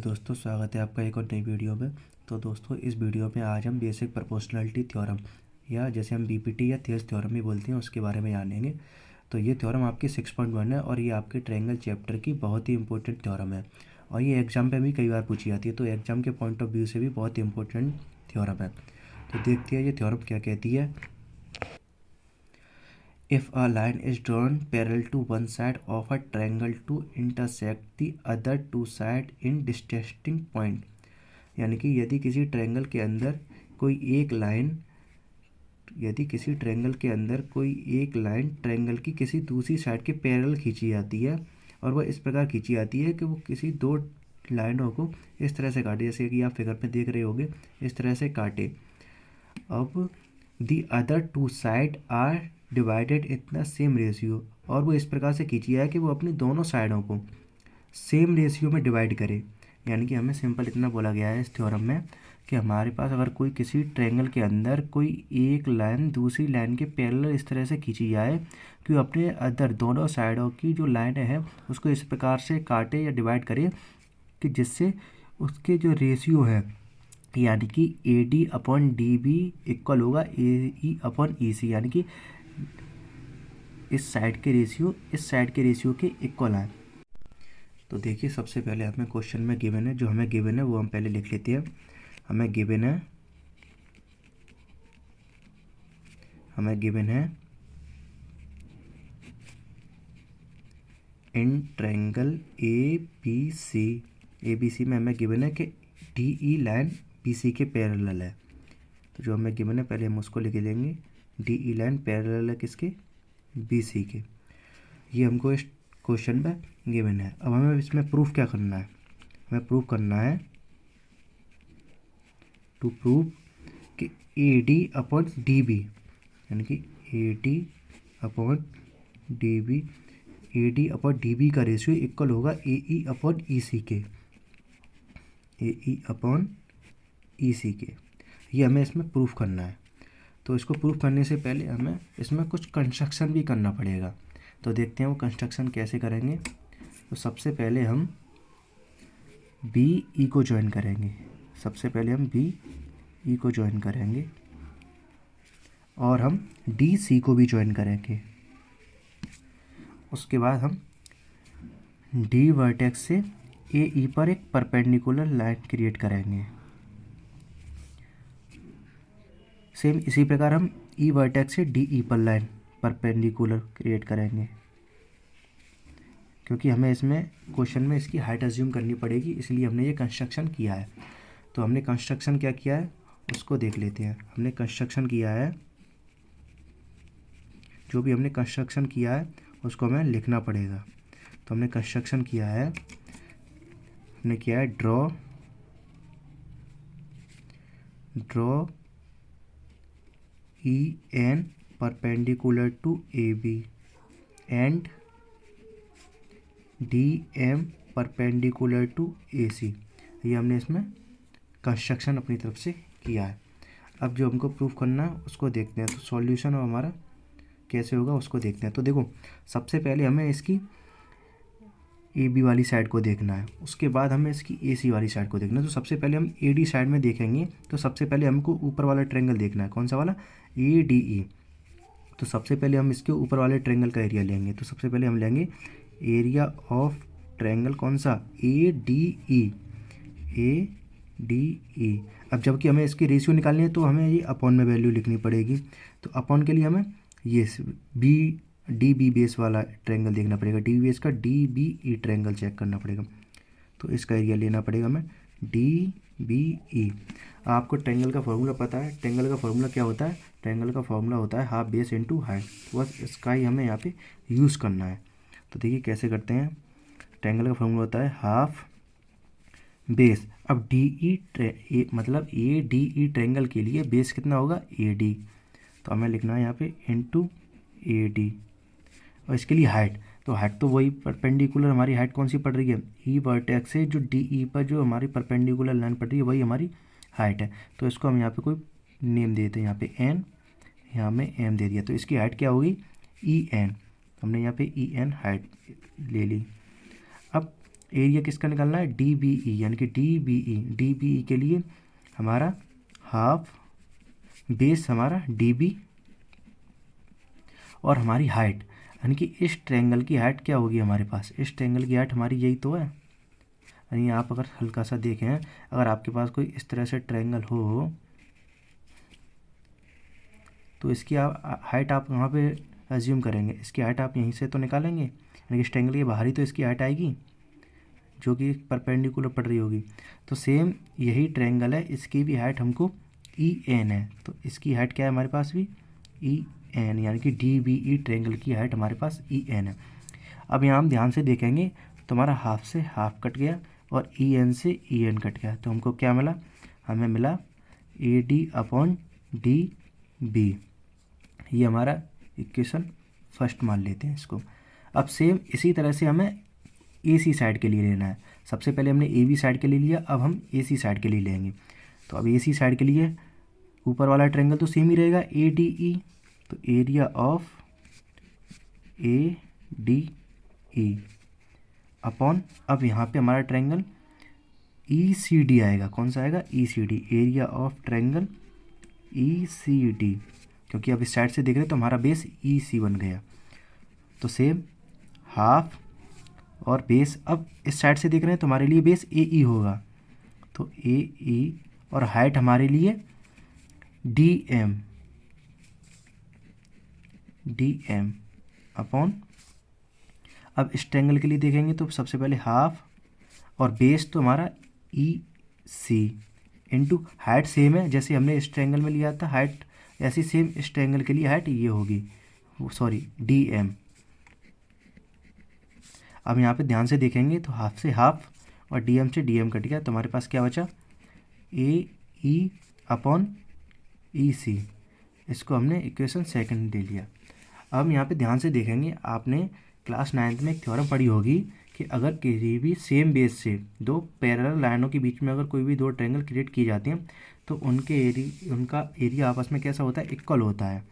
दोस्तों, स्वागत है आपका एक और नई वीडियो में। तो दोस्तों, इस वीडियो में आज हम बेसिक प्रोपोर्शनलिटी थ्योरम या जैसे हम बीपीटी या थियर्स थ्योरम भी बोलते हैं उसके बारे में जानेंगे। तो ये थ्योरम आपकी 6.1 है और ये आपके ट्रायंगल चैप्टर की बहुत ही इंपॉर्टेंट थ्योरम है और ये एग्जाम पे भी कई बार पूछी जाती है। तो एग्जाम के पॉइंट ऑफ व्यू से भी बहुत ही इंपॉर्टेंट थ्योरम है। तो देखते हैं ये थ्योरम क्या कहती है। If a line is drawn parallel to one side of a triangle to intersect the other two sides in distinct point, यानी कि यदि किसी ट्रायंगल के अंदर कोई एक लाइन ट्रायंगल की किसी दूसरी साइड के पैरेलल खींची जाती है और वह इस प्रकार खींची जाती है कि वो किसी दो लाइनों को इस तरह से काटे, जैसे कि आप फिगर में देख रहे होंगे, इस तरह से काटे। अब the other two side are divided in the same ratio, और वो इस प्रकार से खींची है कि वो अपनी दोनों साइडों को सेम रेशियो में डिवाइड करे। यानी कि हमें सिंपल इतना बोला गया है इस थ्योरम में कि हमारे पास अगर कोई किसी ट्रायंगल के अंदर कोई एक लाइन दूसरी लाइन के पैरेलल इस तरह से खींची जाए कि वो अपने अदर दोनों साइडों की जो लाइन है उसको इस प्रकार से काटे या डिवाइड करे कि जिससे उसके जो रेशियो है, यानी कि AD/DB इक्वल होगा AE/EC, यानी कि इस साइड के रेशियो के इक्वल आए। तो देखिए, सबसे पहले हमें क्वेश्चन में गिवन है, जो हमें गिवन है वो हम पहले लिख लेते हैं। हमें गिवन है इन ट्रायंगल ABC में हमें गिवन है कि DE लाइन BC के पैरेलल है। तो जो हमें गिवन है पहले हम उसको लिख लेंगे। DE लाइन पैरेलल है किसके? BC के। ये हमको इस क्वेश्चन में गिवन है। अब हमें इसमें प्रूफ क्या करना है? हमें प्रूफ करना है टू प्रूव कि AD/DB, यानी कि AD/DB का रेशियो इक्वल होगा AE/EC के। ये हमें इसमें प्रूफ करना है। तो इसको प्रूफ करने से पहले हमें इसमें कुछ कंस्ट्रक्शन भी करना पड़ेगा। तो देखते हैं वो कंस्ट्रक्शन कैसे करेंगे। तो सबसे पहले हम BE को ज्वाइन करेंगे, और हम DC को भी ज्वाइन करेंगे। उसके बाद हम D वर्टेक्स से AE पर एक परपेंडिकुलर लाइन क्रिएट करेंगे। सेम इसी प्रकार हम E वर्टेक्स से DE पर लाइन परपेंडिकुलर क्रिएट करेंगे, क्योंकि हमें इसमें क्वेश्चन में इसकी हाइट अज्यूम करनी पड़ेगी, इसलिए हमने ये कंस्ट्रक्शन किया है। तो हमने कंस्ट्रक्शन क्या किया है उसको देख लेते हैं। हमने कंस्ट्रक्शन किया है, जो भी हमने कंस्ट्रक्शन किया है उसको हमें लिखना पड़ेगा। तो हमने कंस्ट्रक्शन किया है, draw EN perpendicular to AB and DM perpendicular to AC। ये हमने इसमें कंस्ट्रक्शन अपनी तरफ से किया है। अब जो हमको प्रूफ करना है उसको देखते हैं। तो सॉल्यूशन हमारा कैसे होगा उसको देखते हैं। तो देखो, सबसे पहले हमें इसकी AB वाली साइड को देखना है, उसके बाद हमें इसकी AC वाली साइड को देखना है। तो सबसे पहले हम AD साइड में देखेंगे। तो सबसे पहले हमको ऊपर वाला ट्रायंगल देखना है। कौन सा वाला? ADE। तो सबसे पहले हम इसके ऊपर वाले ट्रायंगल का एरिया लेंगे। तो सबसे पहले हम लेंगे एरिया ऑफ ट्रायंगल, कौन सा? ADE। अब जबकि हमें इसकी रेशियो निकालनी है तो हमें ये अपॉन में वैल्यू लिखनी पड़ेगी। तो अपॉन के लिए हमें ये DB बेस वाला ट्रायंगल देखना पड़ेगा। DB बेस का DBE ट्रायंगल चेक करना पड़ेगा। तो इसका एरिया लेना पड़ेगा हमें DBE। आपको ट्रायंगल का फॉर्मूला पता है। ट्रायंगल का फॉर्मूला क्या होता है? ट्रायंगल का फॉर्मूला होता है हाफ बेस इंटू हाइट। बस इसका ही हमें यहाँ पे यूज़ करना है। तो देखिए कैसे करते हैं। ट्रायंगल का फॉर्मूला होता है हाफ बेस। अब मतलब ADE ट्रायंगल के लिए बेस कितना होगा? AD। तो हमें लिखना है यहाँ पे इंटू AD, और इसके लिए हाइट। तो हाइट तो वही परपेंडिकुलर, हमारी हाइट कौन सी पड़ रही है? E वर्टेक्स से जो DE पर जो हमारी परपेंडिकुलर लाइन पड़ रही है वही हमारी हाइट है। तो इसको हम यहाँ पे कोई नेम देते हैं, यहाँ पे N, यहाँ में M दे दिया। तो इसकी हाइट क्या होगी? EN। हमने यहाँ पे EN हाइट ले ली। अब एरिया किसका निकालना है, डी बी ई, यानी कि डी बी ई के लिए हमारा हाफ, बेस हमारा डी बी, और हमारी हाइट, यानी कि इस ट्रायंगल की हाइट क्या होगी हमारे पास, इस ट्रायंगल की हाइट हमारी यही तो है। यानी आप अगर हल्का सा देखें, अगर आपके पास कोई इस तरह से ट्रायंगल हो तो इसकी हाइट आप वहाँ पे अज्यूम करेंगे, इसकी हाइट आप यहीं से तो निकालेंगे, यानी कि इस ट्रायंगल के बाहर ही तो इसकी हाइट आएगी जो कि परपेंडिकुलर पड़ रही होगी। तो सेम यही ट्रायंगल है, इसकी भी हाइट हमको ई एन है, तो इसकी हाइट क्या है हमारे पास भी ई एन, यानी कि डी बी ई ट्रायंगल की हाइट हमारे पास ई एन है। अब यहाँ हम ध्यान से देखेंगे तो हमारा हाफ से हाफ कट गया और ई एन से ई एन कट गया, तो हमको क्या मिला, हमें मिला A D upon D B. ये हमारा इक्वेशन फर्स्ट मान लेते हैं इसको। अब सेम इसी तरह से हमें ए सी साइड के लिए लेना है। सबसे पहले हमने ए बी साइड के लिए लिया, अब हम ए सी साइड के लिए लेंगे। तो अब ए सी साइड के लिए ऊपर वाला ट्रायंगल तो सेम ही रहेगा, ए डी ई, तो area of A D E upon, अब यहाँ पे हमारा ट्रायंगल ई सी डी आएगा, कौन सा आएगा, E C D, area of triangle E C D, क्योंकि अब इस साइड से देख रहे हैं तो हमारा बेस ई सी बन गया। तो सेम हाफ और बेस, अब इस साइड से देख रहे हैं तो हमारे लिए बेस ए ई होगा, तो ए ई, और हाइट हमारे लिए डी एम अपॉन, अब इस ट्रायंगल के लिए देखेंगे तो सबसे पहले हाफ और बेस तो हमारा ई सी इंटू हाइट सेम है, जैसे हमने इस ट्रायंगल में लिया था हाइट, ऐसी सेम इस ट्रायंगल के लिए हाइट ये होगी, सॉरी डी एम। अब यहाँ पे ध्यान से देखेंगे तो हाफ से हाफ और डी एम से डी एम कट गया, तो हमारे पास क्या बचा, ए ई अपॉन ई सी, इसको हमने इक्वेशन सेकंड ले लिया। अब यहाँ पे ध्यान से देखेंगे, आपने क्लास 9th में एक थ्योरम पढ़ी होगी कि अगर किसी भी सेम बेस से दो पैरेलल लाइनों के बीच में अगर कोई भी दो ट्रायंगल क्रिएट की जाती हैं तो उनका एरिया आपस में कैसा होता है, इक्वल होता है।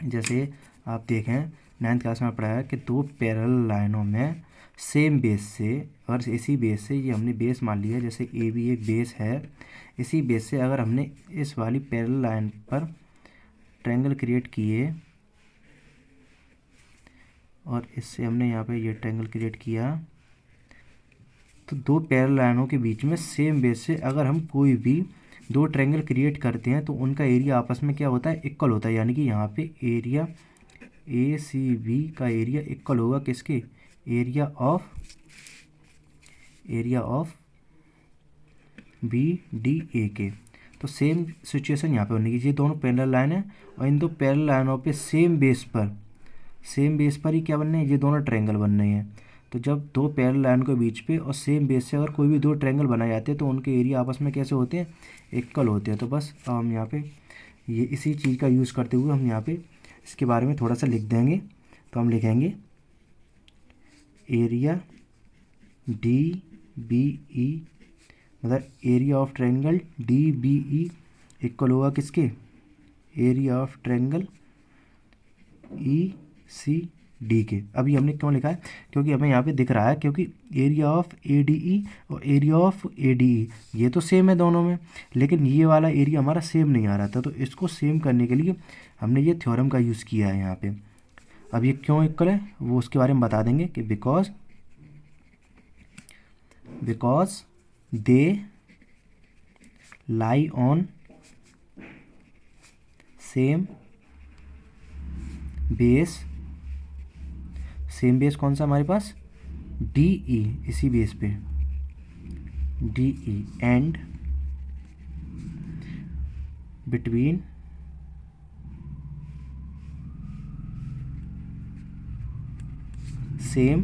जैसे आप देखें 9th क्लास में पढ़ाया कि दो पैरेलल लाइनों में सेम बेस से, और इसी बेस से, ये हमने बेस मान लिया, जैसे ए बी एक बेस है, इसी बेस से अगर हमने इस वाली पैरेलल लाइन पर ट्रायंगल क्रिएट किए और इससे हमने यहाँ पे ये ट्रायंगल क्रिएट किया, तो दो पैरेलल लाइनों के बीच में सेम बेस से अगर हम कोई भी दो ट्रायंगल क्रिएट करते हैं तो उनका एरिया आपस में क्या होता है, इक्वल होता है। यानी कि यहाँ पे एरिया ए सी बी का एरिया इक्वल होगा किसके, area of B D A के। तो सेम सिचुएशन यहाँ पे होने की, ये दोनों पैरेलल लाइन है और इन दो पैरेलल लाइनों पे सेम बेस पर ही क्या बनने हैं, ये दोनों ट्रायंगल बनने हैं। तो जब दो पैरेलल लाइन के बीच पे और सेम बेस से अगर कोई भी दो ट्रायंगल बनाए जाते हैं तो उनके एरिया आपस में कैसे होते हैं, इक्वल होते हैं। तो बस हम यहाँ पे ये इसी चीज़ का यूज़ करते हुए हम यहाँ पे इसके बारे में थोड़ा सा लिख देंगे। तो हम लिखेंगे एरिया डी बी ई, मतलब area of triangle D B E equal होगा किसके, area of triangle E C D के। अभी हमने क्यों लिखा है, क्योंकि हमें यहाँ पे दिख रहा है, क्योंकि area of A D E और area of A D E ये तो सेम है दोनों में, लेकिन ये वाला एरिया हमारा सेम नहीं आ रहा था, तो इसको सेम करने के लिए हमने ये थ्योरम का यूज़ किया है यहाँ पे। अब ये क्यों इक्वल है वो उसके बारे में बता देंगे कि because they lie on same base कौन सा हमारे पास, डी ई, इसी बेस पे D E, and between same,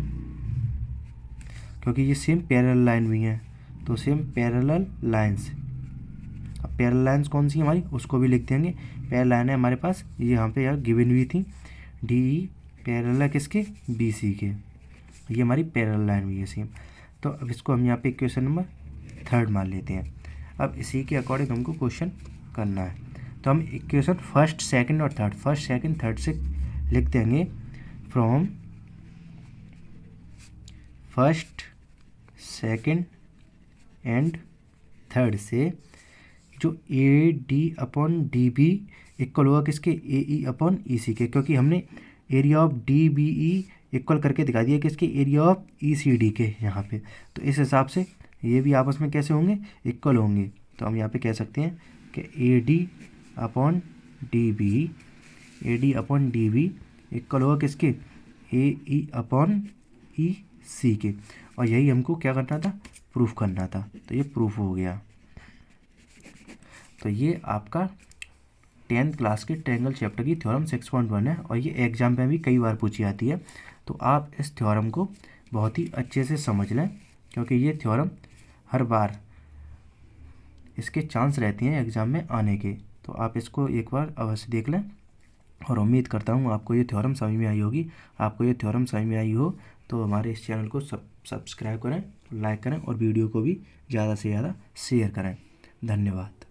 क्योंकि ये सेम पैरेलल लाइन भी हैं तो सेम पैरेलल लाइंस। अब पैरेलल लाइंस कौन सी हमारी, उसको भी लिख देंगे। पैरेलल लाइन है हमारे पास, ये यहाँ पे यार गिवन हुई थी, डी ई पैरेलल है किसके, बी सी के, ये हमारी पैरेलल लाइन भी है सेम। तो अब इसको हम यहाँ पे इक्वेशन नंबर 3 मान लेते हैं। अब इसी के अकॉर्डिंग हमको क्वेश्चन करना है, तो हम इक्वेशन फर्स्ट सेकंड और थर्ड से लिख देंगे from first second and third से जो A D upon D B equal होगा किसके, ए ई अपॉन ई सी के, क्योंकि हमने area of D B E equal करके दिखा दिया किसके, area of E C D के यहाँ पे। तो इस हिसाब से ये भी आपस में कैसे होंगे, इक्वल होंगे। तो हम यहाँ पे कह सकते हैं कि A D upon D B, A D upon D B equal होगा किसके, ए ई अपॉन ई सी के। और यही हमको क्या करना था, प्रूफ करना था। तो ये प्रूफ हो गया। तो ये आपका 10th क्लास के ट्रायंगल चैप्टर की थ्योरम 6.1 है और ये एग्जाम में भी कई बार पूछी आती है। तो आप इस थ्योरम को बहुत ही अच्छे से समझ लें, क्योंकि ये थ्योरम हर बार इसके चांस रहते हैं एग्ज़ाम में आने के। तो आप इसको एक बार अवश्य देख लें और उम्मीद करता हूँ आपको ये थ्योरम समझ में आई होगी। आपको ये थ्योरम समझ में आई हो तो हमारे इस चैनल को सब्सक्राइब करें, लाइक करें और वीडियो को भी ज़्यादा से ज़्यादा शेयर करें। धन्यवाद।